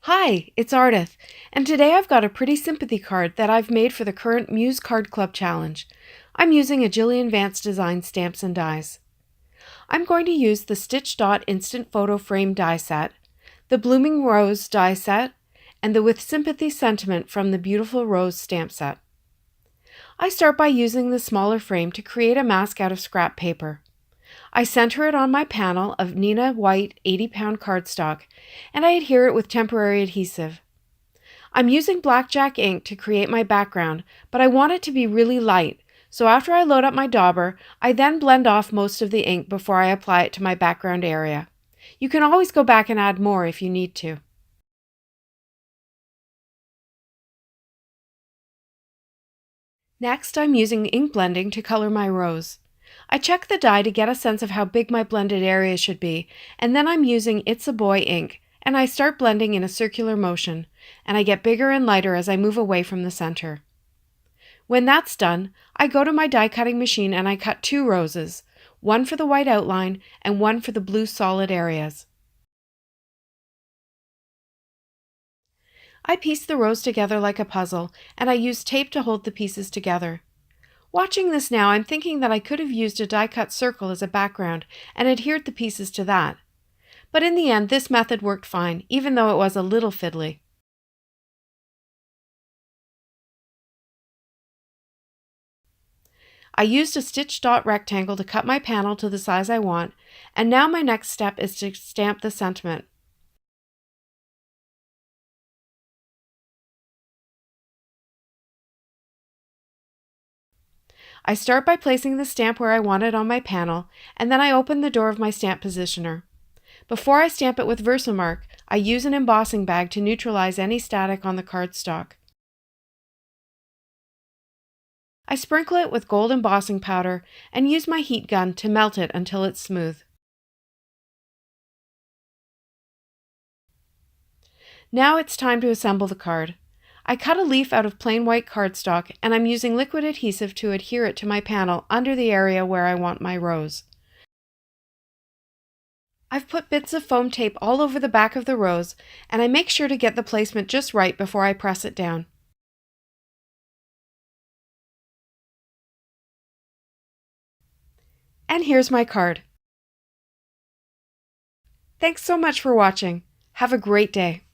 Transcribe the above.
Hi, it's Ardith, and today I've got a pretty sympathy card that I've made for the current Muse Card Club Challenge. I'm using a Jillian Vance design stamps and dies. I'm going to use the Stitch Dot Instant Photo Frame die set, the Blooming Rose die set, and the With Sympathy Sentiment from the Beautiful Rose stamp set. I start by using the smaller frame to create a mask out of scrap paper. I center it on my panel of Neenah white 80-pound cardstock, and I adhere it with temporary adhesive. I'm using blackjack ink to create my background, but I want it to be really light, so after I load up my dauber, I then blend off most of the ink before I apply it to my background area. You can always go back and add more if you need to. Next, I'm using ink blending to color my rose. I check the die to get a sense of how big my blended area should be, and then I'm using It's a Boy ink, and I start blending in a circular motion, and I get bigger and lighter as I move away from the center. When that's done, I go to my die cutting machine and I cut 2 roses, one for the white outline and one for the blue solid areas. I piece the rose together like a puzzle, and I use tape to hold the pieces together. Watching this now, I'm thinking that I could have used a die-cut circle as a background and adhered the pieces to that. But in the end, this method worked fine, even though it was a little fiddly. I used a stitch dot rectangle to cut my panel to the size I want, and now my next step is to stamp the sentiment. I start by placing the stamp where I want it on my panel, and then I open the door of my stamp positioner. Before I stamp it with Versamark, I use an embossing bag to neutralize any static on the cardstock. I sprinkle it with gold embossing powder and use my heat gun to melt it until it's smooth. Now it's time to assemble the card. I cut a leaf out of plain white cardstock, and I'm using liquid adhesive to adhere it to my panel under the area where I want my rose. I've put bits of foam tape all over the back of the rose, and I make sure to get the placement just right before I press it down. And here's my card. Thanks so much for watching. Have a great day.